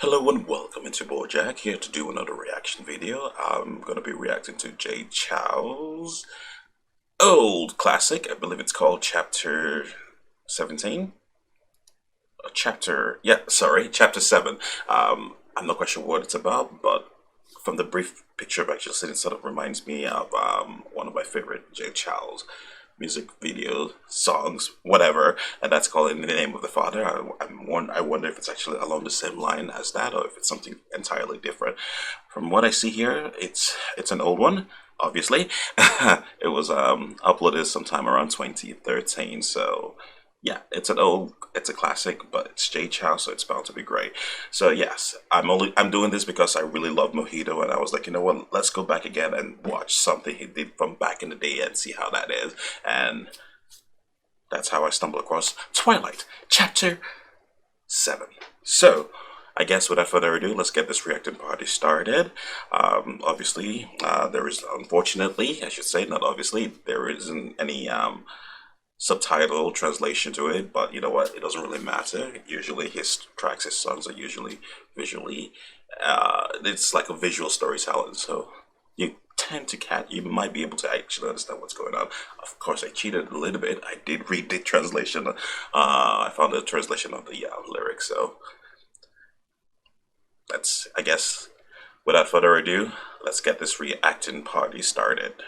Hello and welcome, it's your boy Jack here to do another reaction video. I'm gonna be reacting to Chow's old classic. I believe it's called Chapter 17? Chapter 7. I'm not quite sure what it's about, but from the brief picture I've actually seen, it sort of reminds me of one of my favorite Chow's music video songs, whatever, and that's called "In the Name of the Father." I wonder if it's actually along the same line as that, or if it's something entirely different. From what I see here, it's an old one. Obviously, it was uploaded sometime around 2013. So yeah, it's a classic, but it's Chow, so it's bound to be great. So yes, I'm doing this because I really love Mojito, and I was like, you know what, let's go back again and watch something he did from back in the day and see how that is. And that's how I stumbled across Twilight, Chapter 7. So I guess without further ado, let's get this reacting party started. Obviously, there is, unfortunately, I should say, not obviously, there isn't any subtitle translation to it, but you know what, it doesn't really matter. Usually his songs are usually visually it's like a visual storytelling, so you tend to you might be able to actually understand what's going on. Of course, I cheated a little bit. I did read the translation. I found the translation of the lyrics, so I guess without further ado, let's get this reacting party started.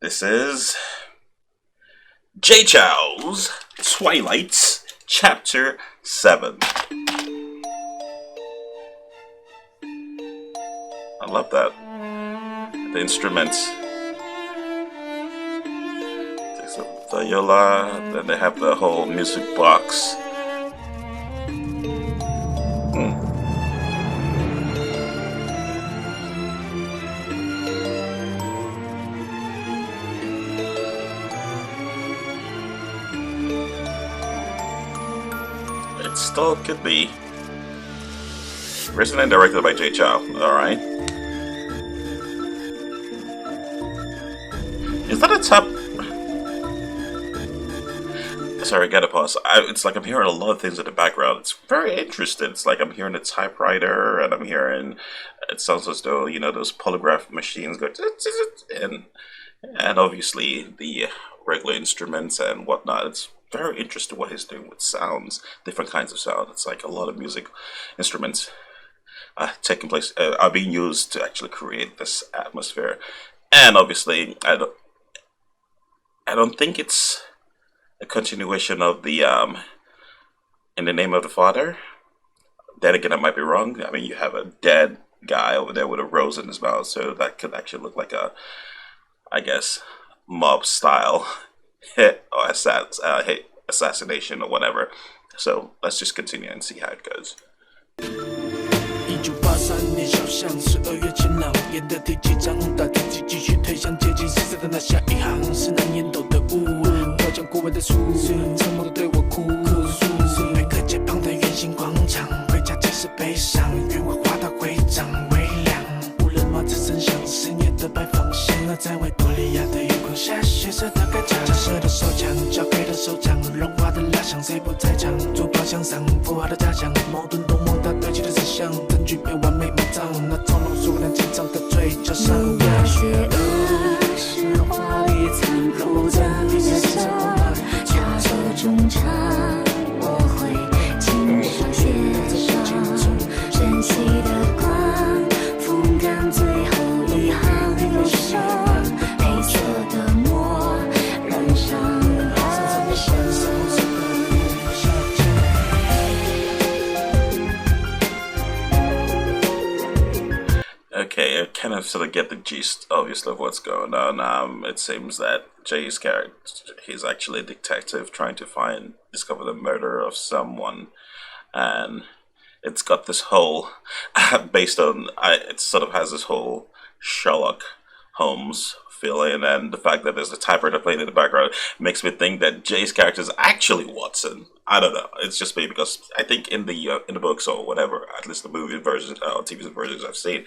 This is Chow's Twilight, Chapter 7. I love that. The instruments. There's a viola, then they have the whole music box. It still could be. Written and directed by Chow. Alright. Is that a top? Sorry, I gotta pause. It's like I'm hearing a lot of things in the background. It's very interesting. It's like I'm hearing a typewriter, and I'm hearing. It sounds as though, you know, those polygraph machines go, and obviously the regular instruments and whatnot. It's very interesting what he's doing with sounds, different kinds of sound. It's like a lot of music instruments taking place are being used to actually create this atmosphere. And obviously, I don't think it's a continuation of the In the Name of the Father. Then again, I might be wrong. I mean, you have a dead guy over there with a rose in his mouth, so that could actually look like a, I guess, mob style hit or assassination or whatever. So let's just continue and see how it goes. 1983年小巷12月晴朗，夜的第七章，大天气继续推向接近死色的那下一行，是难言陡的雾，飘将过往的树，沉默的对我哭诉。贝壳街旁的圆形广场，回家即是悲伤，愿我画到会长微凉。无人马只剩响，深夜的拜访，显了在维多利亚的月光下，血色的盖章，假设的手枪，交给的手掌，融化的蜡像，谁不在场？坐标向上，符号的假象，矛盾多么大堆积的思想，证据被完美埋葬，那从容数量紧张的嘴角上。有血恶是华丽残酷的人生，插手中场，我会亲手写上晨曦的光，风干最后一行忧伤，黑色的墨染上他的身上。Okay, I kind of sort of get the gist, obviously, of what's going on. It seems that Jay's character, he's actually a detective trying to discover the murder of someone, and it's got this whole, it sort of has this whole Sherlock Holmes feeling, and the fact that there's a typewriter playing in the background makes me think that Jay's character is actually Watson. I don't know. It's just me because I think in the books or whatever, at least the movie versions, TV versions I've seen,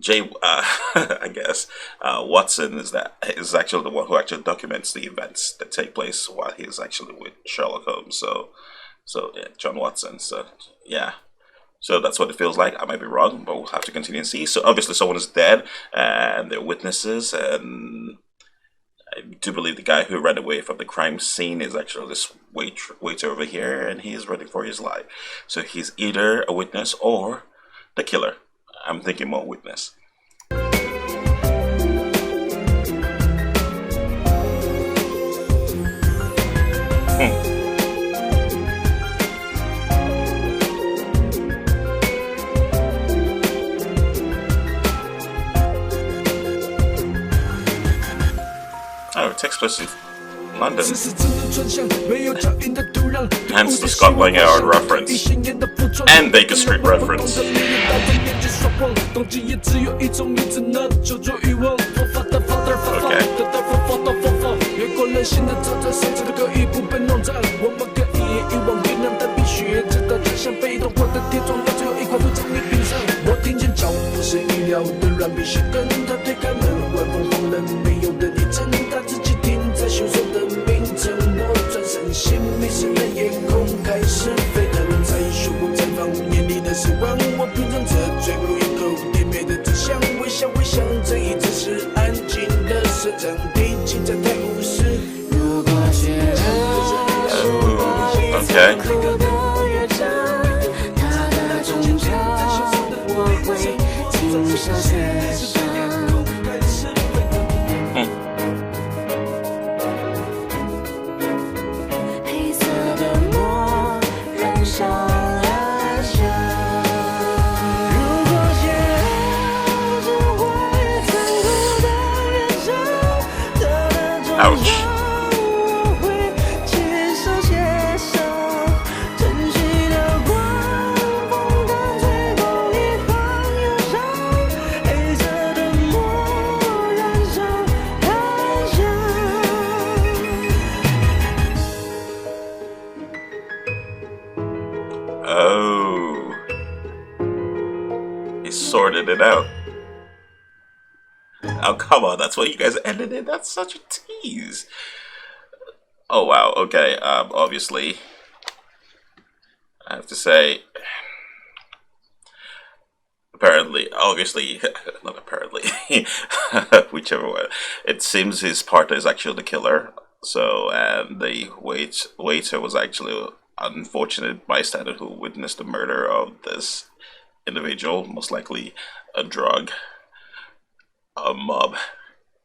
Jay, I guess, Watson is actually the one who actually documents the events that take place while he is actually with Sherlock Holmes. So So yeah, John Watson. So yeah. So that's what it feels like. I might be wrong, but we'll have to continue and see. So obviously someone is dead and they're witnesses, and I do believe the guy who ran away from the crime scene is actually this waiter over here, and he's running for his life. So he's either a witness or the killer. I'm thinking more witness. Oh, it takes place in London. Hence the Scotland Yard reference. And Baker Street reference. Okay. Ouch. Oh, he sorted it out. Oh, come on, that's what you guys ended it? That's such a tease. Oh, wow, okay, obviously, I have to say, apparently, obviously, not apparently, whichever way, it seems his partner is actually the killer, so, and the waiter was actually an unfortunate bystander who witnessed the murder of this individual, most likely a mob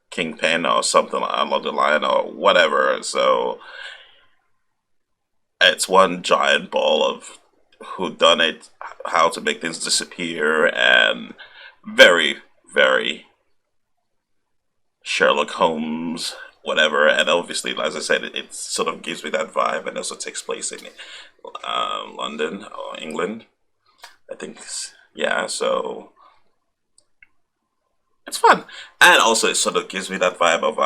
kingpin or something along the line or whatever. So it's one giant ball of whodunit, how to make things disappear, and very, very Sherlock Holmes, whatever. And obviously, as I said, it sort of gives me that vibe, and also takes place in London or England, I think. Yeah, so it's fun, and also it sort of gives me that vibe of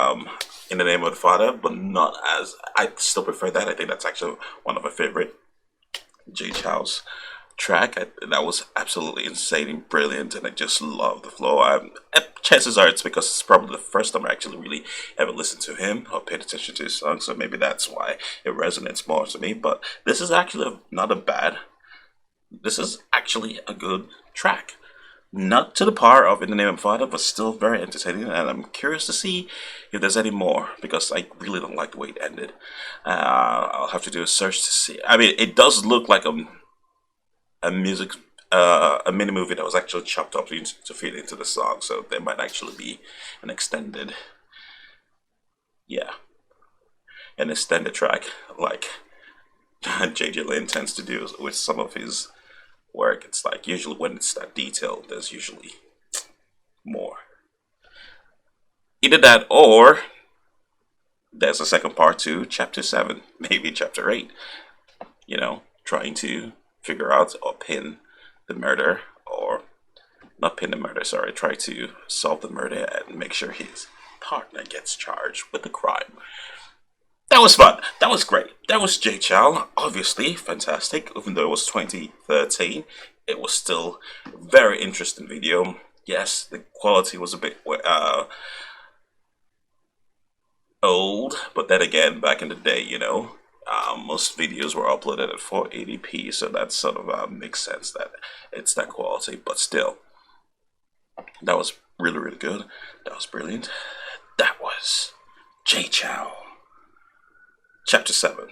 In the Name of the Father, but not as, I still prefer that. I think that's actually one of my favorite J. Chou's track. That was absolutely insanely brilliant, and I just love the flow. Chances are it's because it's probably the first time I actually really ever listened to him or paid attention to his songs, so maybe that's why it resonates more to me. But this is actually this is actually a good track. Not to the par of In the Name of Father, but still very entertaining, and I'm curious to see if there's any more, because I really don't like the way it ended. I'll have to do a search to see. I mean, it does look like a mini movie that was actually chopped up to fit into the song, so there might actually be an extended track, like J.J. Lynn tends to do with some of his work. It's like, usually when it's that detailed, there's usually more. Either that, or there's a second part to chapter 7, maybe chapter 8, trying to figure out or pin the murder, or not pin the murder, sorry, try to solve the murder and make sure his partner gets charged with the crime. That was fun. That was great. That was J. Chou. Obviously, fantastic. Even though it was 2013, it was still a very interesting video. Yes, the quality was a bit old, but then again, back in the day, Most videos were uploaded at 480p, so that sort of makes sense that it's that quality. But still, that was really, really good. That was brilliant. That was Chou. Chapter 7.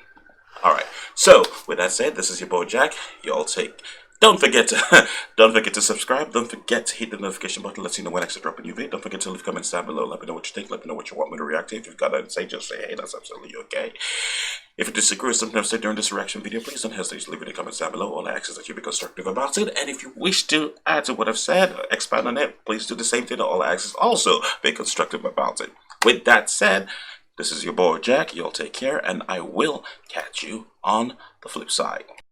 Alright, so with that said, this is your boy Jack. Y'all don't forget to subscribe. Don't forget to hit the notification button. Let you know when I actually drop a new video. Don't forget to leave comments down below. Let me know what you think. Let me know what you want me to react to. If you've got anything to say, just say hey. That's absolutely okay. If you disagree with something I've said during this reaction video, please don't hesitate to leave it in the comments down below. All I ask is that you be constructive about it. And if you wish to add to what I've said, or expand on it, please do the same thing. All I ask is also be constructive about it. With that said, this is your boy Jack. Y'all take care, and I will catch you on the flip side.